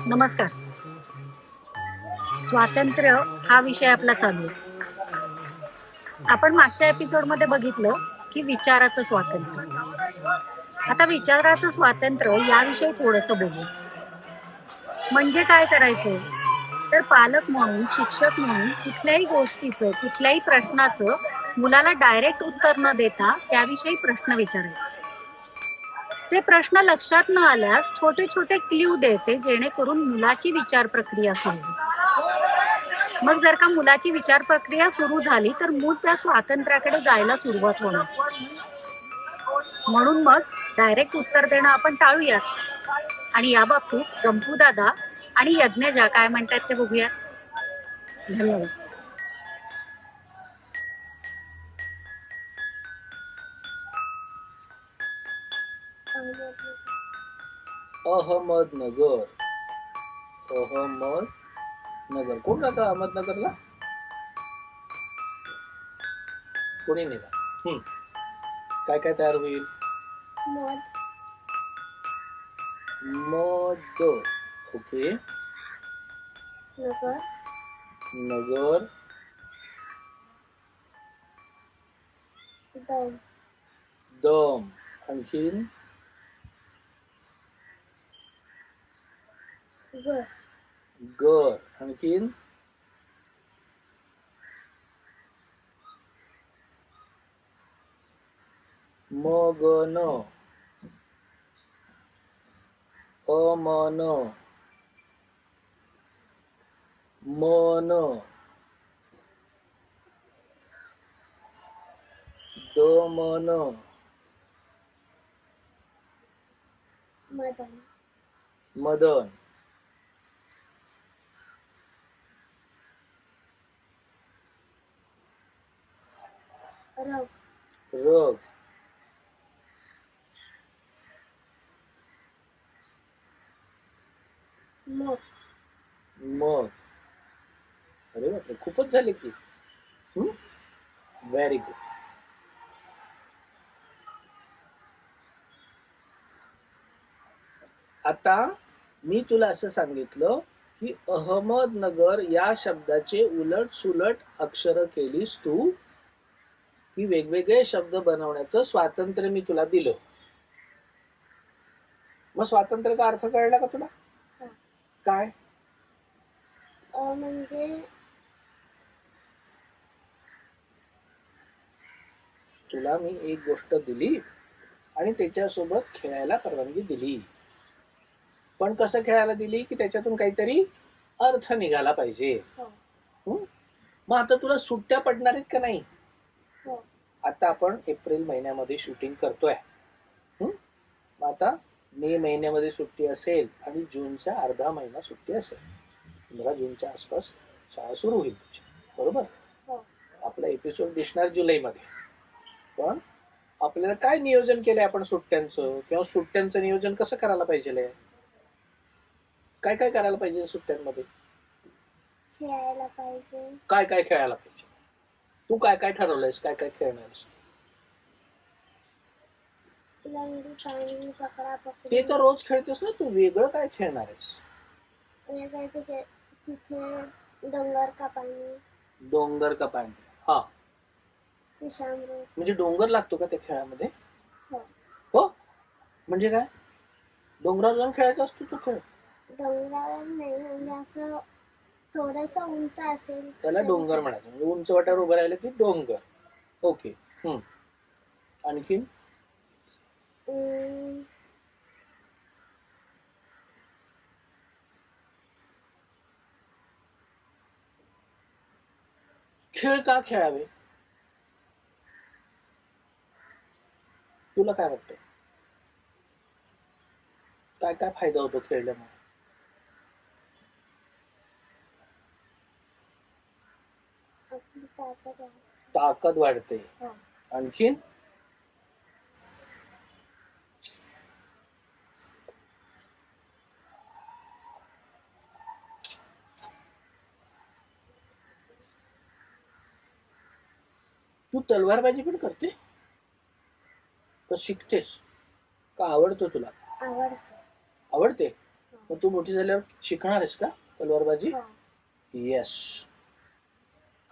नमस्कार. स्वातंत्र्य हा विषय आपला चालू आहे. आपण मागच्या एपिसोडमध्ये बघितलं की विचाराचं स्वातंत्र्य. आता विचाराचं स्वातंत्र्य याविषयी थोडंसं बोलू. म्हणजे काय करायचं? तर पालक म्हणून, शिक्षक म्हणून कुठल्याही गोष्टीचं, कुठल्याही प्रश्नाचं मुलाला डायरेक्ट उत्तर न देता त्याविषयी प्रश्न विचारायचे. ते प्रश्न लक्षात न आल्यास छोटे छोटे क्ल्यू द्यायचे, जेणेकरून मुलाची विचार प्रक्रिया सुरू होईल. मग जर का मुलाची विचार प्रक्रिया सुरू झाली तर मूल त्या स्वातंत्र्याकडे जायला सुरुवात होणार. म्हणून मग डायरेक्ट उत्तर देणं आपण टाळूयात आणि या बाबतीत गंपू दादा आणि यज्ञजा काय म्हणतात ते बघूया. धन्यवाद. अहमदनगर. अहमदनगर कोण राहतं अहमदनगरला? कोणी नाही राहत. काय काय तयार होईल? मध. ओके. नगर. दम. आणखीन गर. आणखीन मगन. अमन. मन. दमन. मदन. रग. मग. अरे बापरे, खूपच झाले की. Very good. आता मी तुला असं सांगितलं की अहमदनगर या शब्दाचे उलट सुलट अक्षर केलीस तू की वेगवेगळे शब्द बनवण्याचं स्वातंत्र्य मी तुला दिलं. मग स्वातंत्र्याचा अर्थ कळला का तुला? काय? म्हणजे तुला मी एक गोष्ट दिली आणि त्याच्यासोबत खेळायला परवानगी दिली, पण कसं खेळायला दिली की त्याच्यातून काहीतरी अर्थ निघाला पाहिजे. मग आता तुला सुट्ट्या पडणार आहेत का नाही? आता आपण एप्रिल महिन्यामध्ये शूटिंग करतोय. मग आता मे महिन्यामध्ये सुट्टी असेल आणि जूनचा अर्धा महिना सुट्टी असेल. 15 जूनच्या आसपास शाळा सुरू होईल तुझी, बरोबर? आपला एपिसोड दिसणार जुलैमध्ये. पण आपल्याला काय नियोजन केलंय आपण सुट्ट्यांचं, किंवा सुट्ट्यांचं नियोजन कसं करायला पाहिजे? काय काय करायला पाहिजे सुट्ट्यांमध्ये? खेळायला पाहिजे. काय काय खेळायला पाहिजे? तू काय काय ठरवलंयस, काय काय खेळणारस? लंगडी, पाणी, पकडा पकडी. ते तर रोज खेळतेस ना, तू वेगळं काय खेळणार आहेस? तिथे डोंगर का पाणी. डोंगर का पाणी. हा, म्हणजे डोंगर लागतो का त्या खेळामध्ये? हो. म्हणजे काय, डोंगरावर जाऊन खेळायचा असतो तो खेळ? डोंगरावर नाही, म्हणजे असं थोडस उंच असेल त्याला डोंगर म्हणायचं. म्हणजे उंच वाट्यावर उभं राहिलं की डोंगर. ओके. आणखीन खेळ का खेळावे तुला काय वाटतं? काय काय फायदा होतो खेळल्यामुळे? ताकद वाढते. आणखीन तू तलवारबाजी पण करते का? शिकतेस का? आवडतो तुला? आवडतं. आवडते. मग तू मोठी झाल्यावर शिकणार आहेस का तलवारबाजी? हो. येस.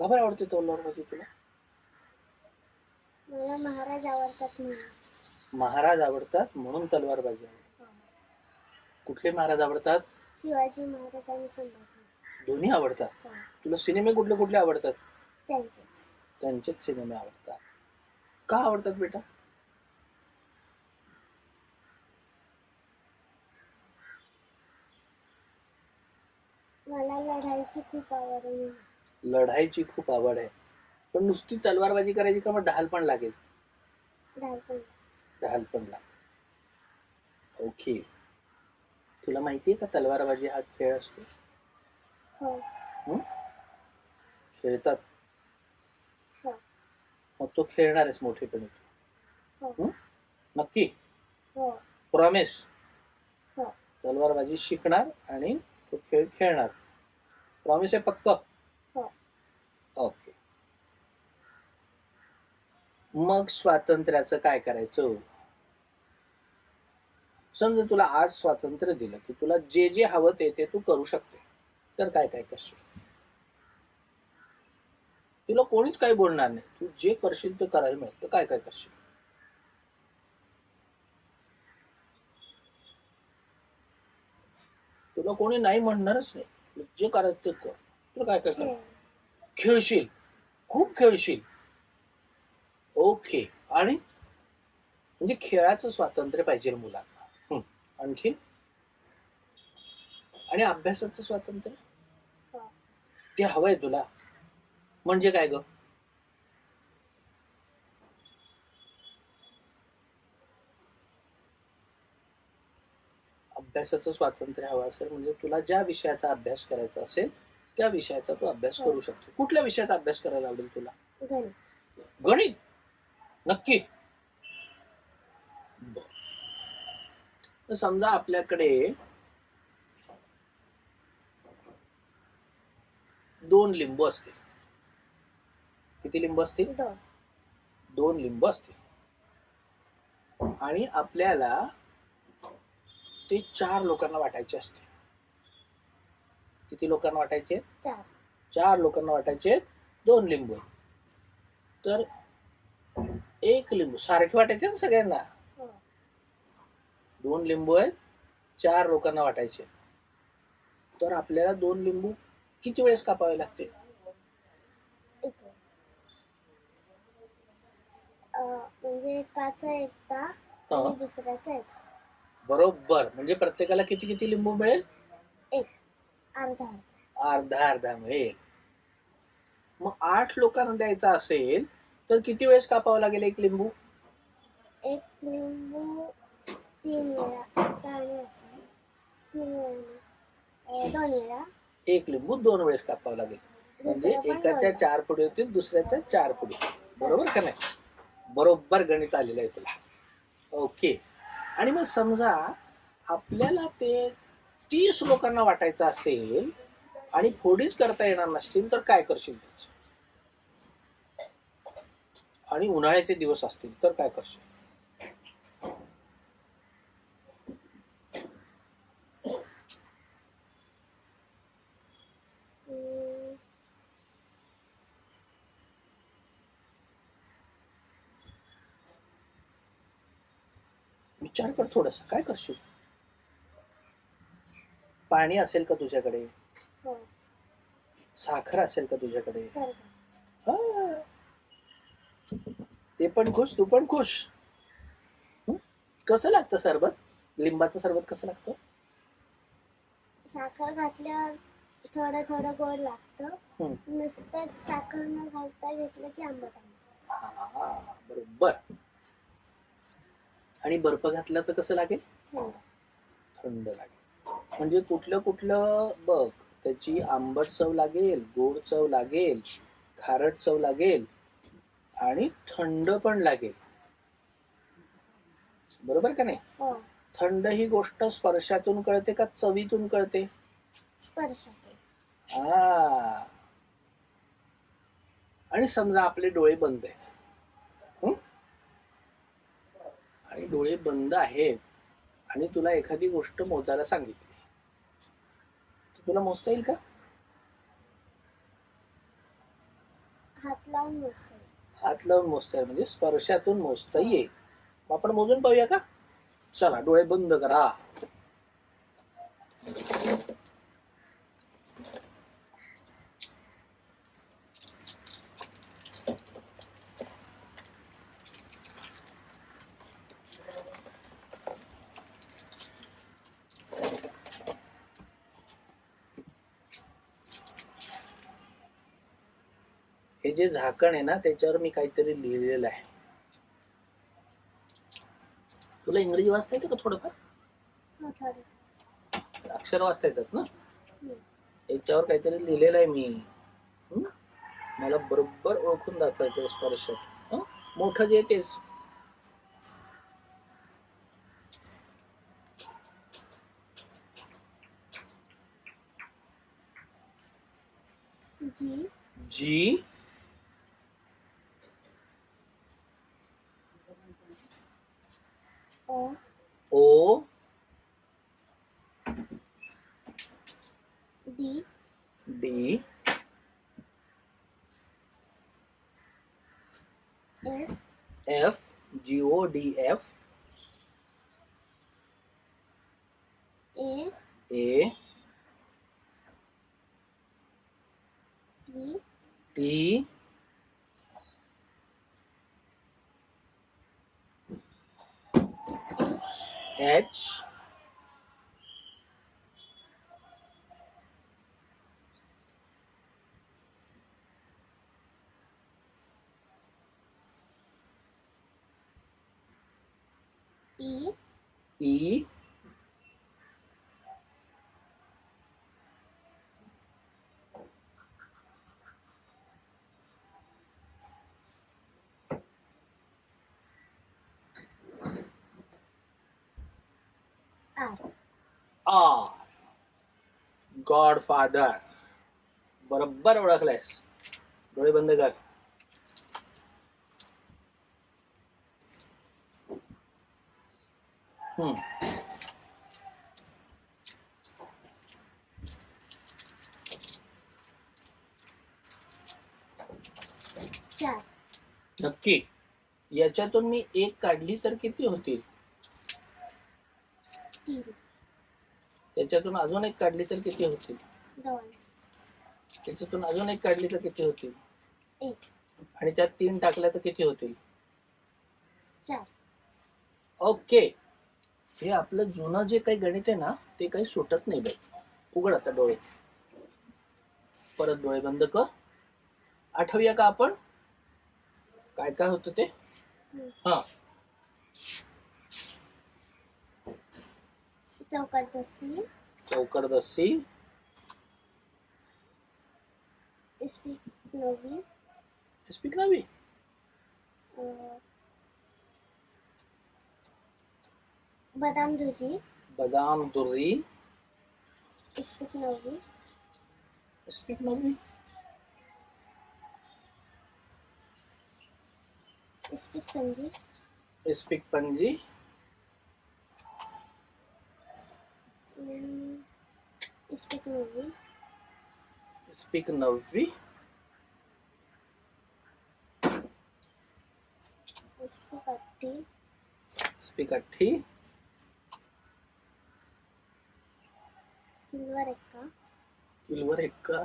का बरं आवडते तलवारबाजी तुला? मला महाराज आवडतात म्हणून. महाराज आवडतात म्हणून तलवारबाजी आवडते. हो. कुठले महाराज आवडतात? शिवाजी महाराज आणि संभाजी. दोन्ही आवडतात. हो. तुला सिनेमे कुठले कुठले आवडतात? त्यांचेच. त्यांचेच सिनेमे आवडतात. का आवडतात बेटा? मला लढाईची खूप आवड आहे म्हणून. लढाईची खूप आवड आहे. पण नुसती तलवारबाजी करायची का? मग ढाल पण लागेल. ढाल पण. ढाल पण लागेल. ओके. तुला माहितीये का तलवारबाजी हा खेळ असतो? हो. हं? खेळतात. हो. मग तो खेळणार आहेस मोठेपणी? हो. हं? नक्की? हो. प्रॉमिस? हो. तलवारबाजी शिकणार आणि तो खेळ खेळणार. प्रॉमिस आहे पक्क? हो. ओके. मग स्वातंत्र्याचं काय करायचं? समजा तुला आज स्वातंत्र्य दिलं की तुला जे जे हवं ते तू करू शकते, तर काय काय करशील? तुला कोणीच काही बोलणार नाही, तू जे करशील ते करायला मिळेल, तर काय काय करशील? तुला कोणी नाही म्हणणारच नाही, तुला जे करायचं ते कर, तर काय काय कर? खेळशील, खूप खेळशील. ओके. आणि म्हणजे खेळाचं स्वातंत्र्य पाहिजे मुलांना. आणखी? आणि अभ्यासाचं स्वातंत्र्य हो. ते हवंय तुला? म्हणजे काय ग? अभ्यासाचं स्वातंत्र्य हवं असेल म्हणजे तुला ज्या विषयाचा अभ्यास करायचा असेल त्या विषयाचा तू अभ्यास करू शकतो. कुठल्या विषयाचा अभ्यास करायला आवडेल तुला? गणित. गणित? नक्की? बरं. समजा आपल्याकडे 2 लिंबू असतील. किती लिंबू असतील? 2. 2 लिंबू असतील आणि आपल्याला ते 4 लोकांना वाटायचे असते. किती लोकांना वाटायचे? 4. 4 लोकांना वाटायचे 2 लिंबू. तर 1 लिंबू सारखे वाटायचे ना सगळ्यांना? हो. 2 लिंबू आहेत, 4 लोकांना वाटायचे. तर आपल्याला 2 लिंबू किती वेळेस कापावे लागते? एक वेळ. म्हणजे एकाचा एकदा आणि दुसऱ्याचा एकदा. बरोबर. म्हणजे प्रत्येकाला किती किती लिंबू मिळेल? 1. अर्धा. अर्धा अर्धा मिळेल. मग 8 लोकांना द्यायचा असेल तर किती वेळेस कापावं लागेल 1 लिंबू? 1 लिंबू 3 वेळा. असं आणि असं 3 वेळा. 2 वेळा. 1 लिंबू 2 वेळेस कापावं लागेल. म्हणजे एकाच्या 4 पुढे होतील, दुसऱ्याच्या 4 पुढे. बरोबर का नाही? बरोबर गणित आलेलं आहे तुला. ओके. आणि मग समजा आपल्याला ते 30 लोकांना वाटायचं असेल आणि फोडीच करता येणार नसतील तर काय करशील? आणि उन्हाळ्याचे दिवस असतील तर काय करशील? विचार कर थोडासा, काय करशील? पाणी असेल का तुझ्याकडे? हो. साखर असेल का तुझ्याकडे? सर्व. हा. ते पण खुश, तू पण खुश. कसं लागतं सरबत? लिंबाचं सरबत कसं लागतं? साखर घातल्यावर थोडं थोडं गोड लागतं. नुसतंच साखर न घालता घेतलं की आंबट आंबट. बरोबर. आणि बर्फ घातला तर कसं लागेल? थंड. थंड लागेल. म्हणजे कुठलं कुठलं बघ, त्याची आंबट चव लागेल, गोड चव लागेल, खारट चव लागेल आणि थंड पण लागेल. बरोबर का नाही? हो. थंड ही गोष्ट स्पर्शातून कळते का चवीतून कळते? स्पर्शातून. आणि समजा आपले डोळे बंद आहेत आणि डोळे बंद आहेत आणि तुला एखादी गोष्ट मोजायला सांगितली, तर तुला मोजता येईल का? हात लावून बसते. हात लावून मोजता येईल, म्हणजे स्पर्शातून मोजता येईल. मग आपण मोजून पाहूया का? चला, डोळे बंद करा. हे जे झाकण आहे ना, त्याच्यावर मी काहीतरी लिहिलेलं आहे. तुला इंग्रजी वाचता येते का थोडंफार? हो, थोडं. अक्षर वाचता येतात ना? हम्म. याच्यावर काहीतरी लिहिलेलं आहे मी. मला बरोबर ओळखून दाखवायचं स्पर्शात. मोठं जे तेच. G G O O D D F F GODF A A T T H H E E R. R Godfather. बरोबर ओळखलायस. डोळे बंद कर. चार. नक्की. याच्यातून मी एक काढली तर किती होतील? तीन. त्याच्यातून अजून एक काढली तर किती होतील? दोन. त्याच्यातून अजून एक काढली तर किती होतील? एक. आणि त्यात 3 टाकल्या तर किती होतील? चार. ओके. हे आपलं जुनं जे काही गणित आहे ना, ते काही सुटत नाही बाई. उघड आता डोळे. परत डोळे बंद कर. आठवूया का आपण काय काय होतं ते? हा. चौकट दसी. चौकट दसी. इस्पिक नवी. स्पीक नवी. बदाम दुरी. बदाम दुर्री. इस्पिक नवी. स्पीक नवी. इस्पिक संजी. स्पीक पंजी. इस्पिक नवी. स्पीक नववी. इस्पिक अट्टी. स्पीक अठ्ठी. किलवर एक्का. किलवर एक्का.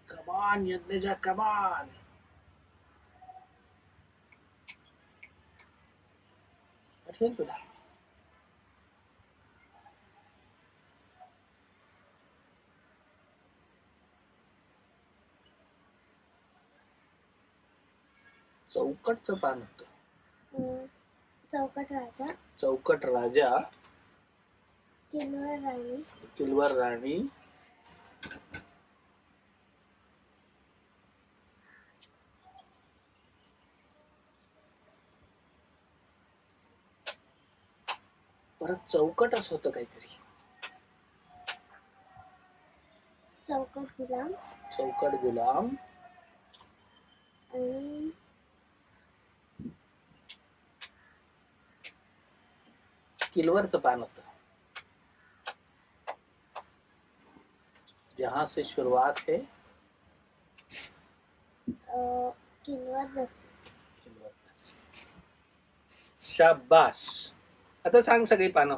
कमान यज्ञजा कमान. आठवेल तुला? चौकटचं पान होतं. चौकट राजा. चौकट राजा. किलवर राणी. किलवर राणी. परत चौकटच होतं काहीतरी. चौकट गुलाम चौकट गुलाम, आणि किलवरचं पान होतं. जहां से शुरुआत है किल्वर जस. शाबास. आता सांग सगळी पानं.